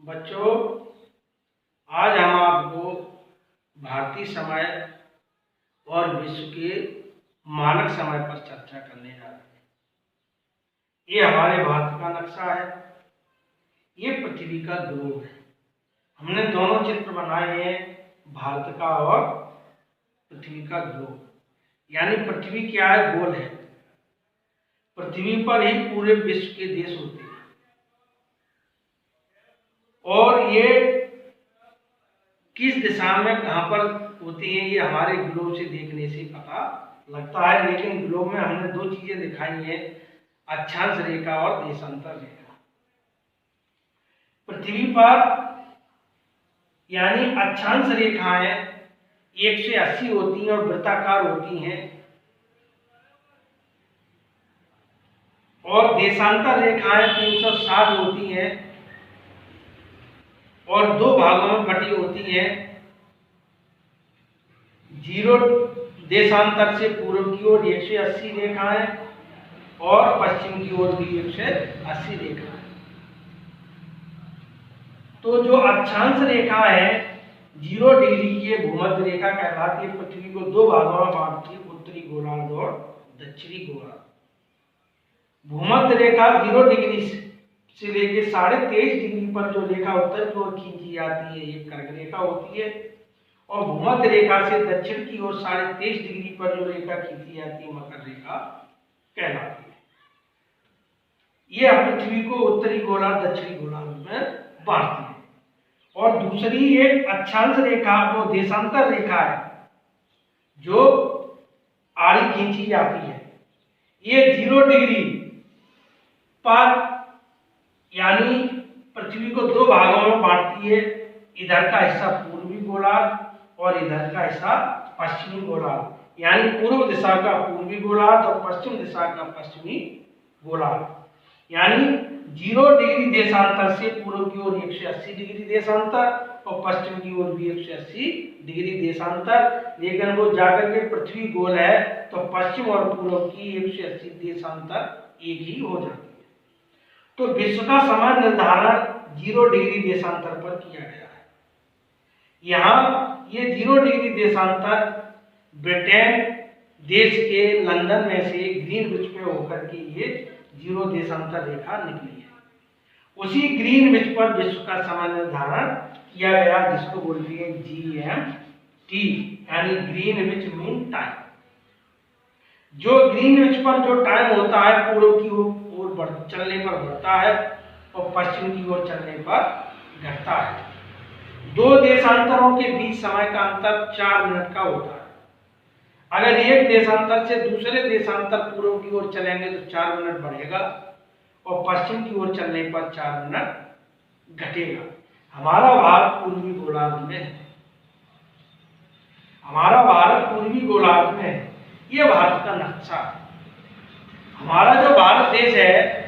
बच्चों, आज हम आपको भारतीय समय और विश्व के मानक समय पर चर्चा करने जा रहे हैं। ये हमारे भारत का नक्शा है, ये पृथ्वी का ध्रुव है। हमने दोनों चित्र बनाए हैं, भारत का और पृथ्वी का ध्रुव। यानी पृथ्वी क्या है? गोल है। पृथ्वी पर ही पूरे विश्व के देश होते हैं और ये किस दिशा में कहां पर होती है ये हमारे ग्लोब से देखने से पता लगता है। लेकिन ग्लोब में हमने दो चीजें दिखाई हैं, अक्षांश रेखा और देशांतर रेखा। पृथ्वी पर यानी अक्षांश रेखाएं 180 होती हैं और वृत्ताकार होती हैं, और देशांतर रेखाएं 360 होती हैं और दो भागों में बटी होती है। 0 देशांतर से पूर्व की ओर 180 रेखाएं और पश्चिम की ओर भी 180 रेखाएं। तो जो अक्षांश रेखा है 0 डिग्री की भूमध्य रेखा कहलाती है। पृथ्वी को दो भागों में बांटती है, उत्तरी गोलार्ध और दक्षिणी गोलार्ध। भूमध्य रेखा 0 डिग्री से लेकर 23.5 डिग्री पर जो रेखा उत्तर की ओर खींची जाती है ये कर्क रेखा होती है, और भूमध्य रेखा से दक्षिण की ओर 23.5 डिग्री पर जो रेखा खींची जाती है मकर रेखा कहलाती है। यह पृथ्वी को उत्तरी गोलार्ध दक्षिणी गोलार्ध में बांटती है। और दूसरी एक अक्षांश रेखा वो देशांतर रेखा है जो आड़ी खींची जाती है। ये 0 डिग्री पर यानी पृथ्वी को दो भागों में बांटती है। इधर का हिस्सा पूर्वी गोलार्ध और इधर का हिस्सा पश्चिमी गोलार्ध। यानी पूर्व दिशा का पूर्वी गोलार्ध और पश्चिम दिशा का पश्चिमी गोलार्ध। यानी 0 डिग्री देशांतर से पूर्व की ओर 180 डिग्री देशांतर और पश्चिम की ओर भी 180 डिग्री देशांतर। लेकिन वो जाकर के पृथ्वी गोल है तो पश्चिम और पूर्व की 180 देशांतर एक ही हो जाती है। तो विश्व का समय निर्धारण 0 डिग्री देशांतर पर किया गया है। यहाँ ये 0 डिग्री देशांतर ब्रिटेन देश के लंदन में से ग्रीनविच पे होकर के ये 0 देशांतर रेखा निकली है। उसी ग्रीनविच पर विश्व का समय निर्धारण किया गया जिसको बोलते हैं GMT यानी ग्रीनविच मीन टाइम। जो ग्रीनविच पर जो टाइम होता है पूर्व की ओर चलने पर बढ़ता है और पश्चिम की ओर चलने पर घटता है। दो देशांतरों के बीच समय का अंतर 4 मिनट का होता है। अगर एक देशांतर से दूसरे देशांतर पूर्व की ओर चलेंगे तो 4 मिनट बढ़ेगा और पश्चिम की ओर चलने पर 4 मिनट घटेगा। हमारा भारत पूर्वी गोलार्ध में है। हमारा भारत पूर्वी गोलार्ध में है। ये भारत का नक्शा है। हमारा जो भारत देश है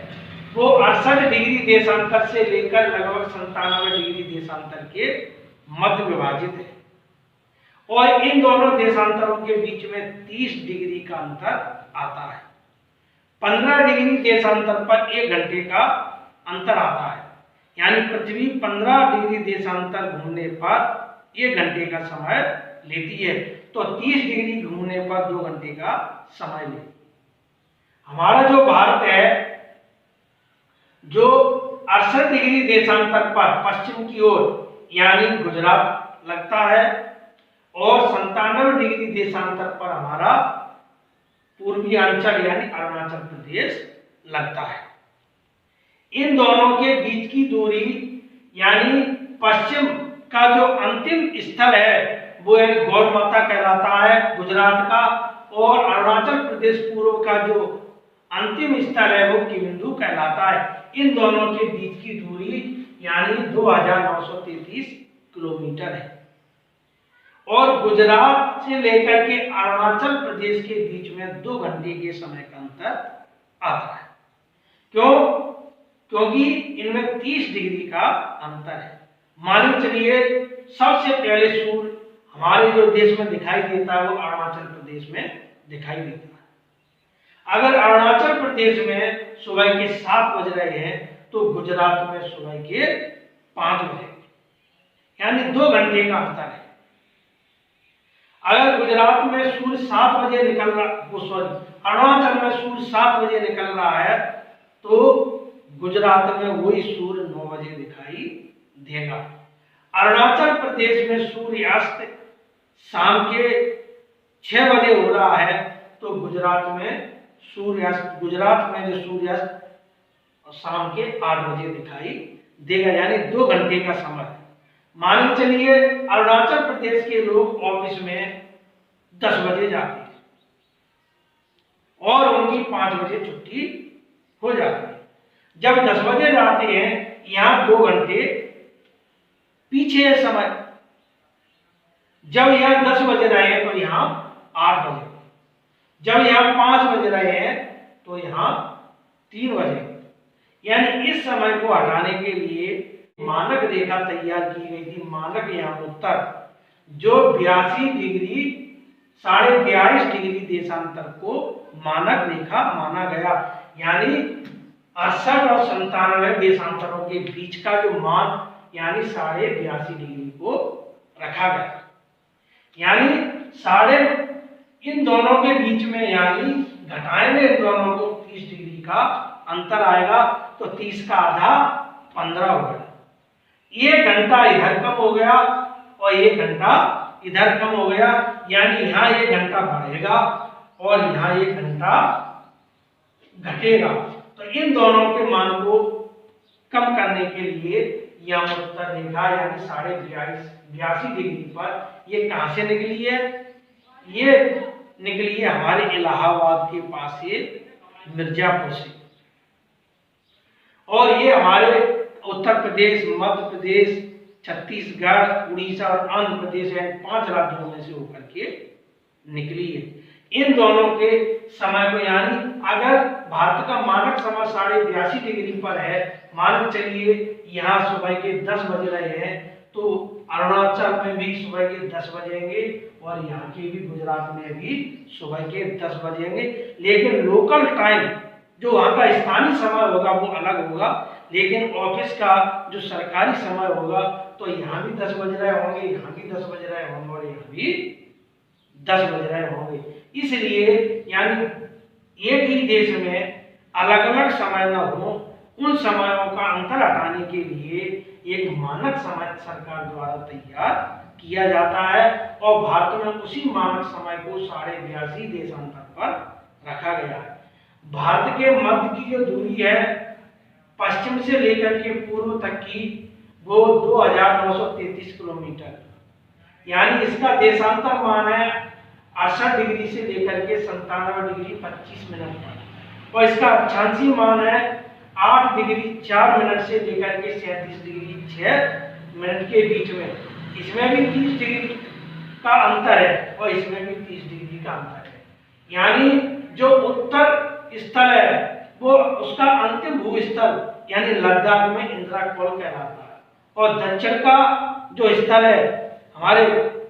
वो 68 डिग्री देशांतर से लेकर लगभग 97 डिग्री देशांतर के मध्य विभाजित है, और इन दोनों देशांतरों के बीच में 30 डिग्री का अंतर आता है। 15 डिग्री देशांतर पर 1 घंटे का अंतर आता है। यानी पृथ्वी 15 डिग्री देशांतर घूमने पर 1 घंटे का समय लेती है, तो 30 डिग्री घूमने पर 2 घंटे का समय लेती है। हमारा जो भारत है जो 68 डिग्री देशांतर पर पश्चिम की ओर यानी गुजरात लगता है, और 97 डिग्री देशांतर पर हमारा पूर्वी अंचल यानी अरुणाचल प्रदेश लगता है। इन दोनों के बीच की दूरी यानी पश्चिम का जो अंतिम स्थल है वो यानी गौरमाता कहलाता है गुजरात का, और अरुणाचल प्रदेश पूर्व का जो अंतिम स्थल है वो किबिंदु कहलाता है। इन दोनों के बीच की दूरी यानी 2933 किलोमीटर है, और गुजरात से लेकर के अरुणाचल प्रदेश के बीच में 2 घंटे के समय का अंतर आता है। क्यों? क्योंकि इनमें 30 डिग्री का अंतर है। मान चलिए सबसे पहले सूर्य हमारे जो देश में दिखाई देता है वो अरुणाचल प्रदेश में दिखाई देता है। अगर अरुणाचल प्रदेश में सुबह के 7 बज रहे हैं तो गुजरात में सुबह के 5 बजे, यानी 2 घंटे का अंतर है। अगर गुजरात में सूर्य 7 बजे निकल रहा, सॉरी अरुणाचल में सूर्य 7 बजे निकल रहा है तो गुजरात में वही सूर्य 9 बजे दिखाई देगा। अरुणाचल प्रदेश में सूर्यास्त शाम के 6 बजे हो रहा है तो गुजरात में जो सूर्यास्त शाम के 8 बजे दिखाई देगा, यानी 2 घंटे का समय। मान के चलिए अरुणाचल प्रदेश के लोग ऑफिस में 10 बजे जाते हैं और उनकी 5 बजे छुट्टी हो जाती है। जब 10 बजे जाते हैं, यहाँ 2 घंटे पीछे है समय। जब यहाँ 10 बज रहे हैं तो यहाँ 8 बजे, जब यहाँ 5 बज रहे हैं तो यहाँ 3 बजे, यानी इस समय को हटाने के लिए मानक रेखा तैयार की गई थी। मानक यहाँ उत्तर जो 82 डिग्री 22.5 डिग्री देशांतर को मानक रेखा माना गया, यानी 68 और 97 देशांतरों के बीच का जो मान यानी 82.5 डिग्री को रखा गया, यानी इन दोनों के बीच में यानी घटाएंगे इन दोनों को 30 डिग्री का अंतर आएगा तो 30 का आधा 15 हो गया। 1 घंटा इधर कम हो गया और 1 घंटा इधर कम हो गया, यानी यहाँ 1 घंटा बढ़ेगा और यहाँ 1 घंटा घटेगा। तो इन दोनों के मान को कम करने के लिए यह उत्तर रेखा यानी 82 डिग्री पर ये कहां से निकली है? ये निकली है हमारे इलाहाबाद के पास से, मिर्जापुर से। और ये हमारे उत्तर प्रदेश, मध्य प्रदेश, छत्तीसगढ़, उड़ीसा और आंध्र प्रदेश है 5 राज्यों में से होकर के निकली है। इन दोनों के समय को, यानी अगर भारत का मानक समय 82.5 डिग्री पर है, मान के चलिए यहाँ सुबह के 10 बज रहे हैं तो अरुणाचल में भी सुबह के 10 बजेंगे और यहाँ के भी गुजरात में भी सुबह के 10 बजेंगे। लेकिन लोकल टाइम जो वहाँ का स्थानीय समय होगा वो अलग होगा, लेकिन ऑफिस का जो सरकारी समय होगा तो यहाँ भी 10 बज रहे होंगे, यहाँ भी 10 बज रहे होंगे और यहाँ भी 10 बज रहे होंगे। इसलिए यानी एक ही देश में अलग अलग समय न हो, उन समयों का अंतर हटाने के लिए एक मानक समय सरकार द्वारा तैयार किया जाता है और भारत में उसी मानक समय को 82.5 देशांतर पर रखा गया है। भारत के मध्य की जो दूरी है पश्चिम से लेकर के पूर्व तक की वो 2933 किलोमीटर, यानी इसका देशांतर मान है 68 डिग्री से लेकर के 97 डिग्री 25 मिनट पर, और इसका अक्षांशीय मान है 8 डिग्री 4 मिनट से लेकर के 37 डिग्री 6 मिनट के बीच में। इसमें भी 30 डिग्री का अंतर है और इसमें भी 30 डिग्री का अंतर है, यानी जो उत्तर स्थल है वो उसका अंतिम भूस्थल यानी लद्दाख में इंदिरा कॉल कहलाता है, और दक्षिण का जो स्थल है हमारे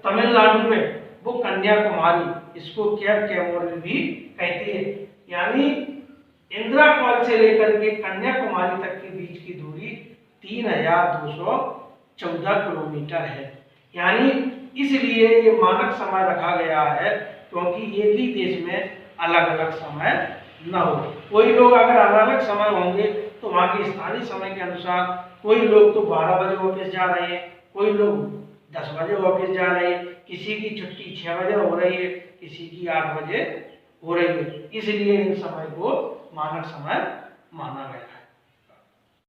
तमिलनाडु में वो कन्याकुमारी, इसको केप कैमोरियल भी कहते हैं। यानी इंदिरा कॉल से लेकर के कन्याकुमारी तक के बीच की दूरी 3214 किलोमीटर है। यानी इसलिए ये मानक समय रखा गया है क्योंकि एक ही देश में अलग अलग समय न हो। कोई लोग अगर अलग अलग समय होंगे तो वहाँ के स्थानीय समय के अनुसार कोई लोग तो 12 बजे ऑफिस जा रहे हैं, कोई लोग 10 बजे ऑफिस जा रहे हैं, किसी की छुट्टी 6 बजे हो रही है, किसी की 8 बजे हो रही है। इसलिए इन समय को मानक समय माना गया है।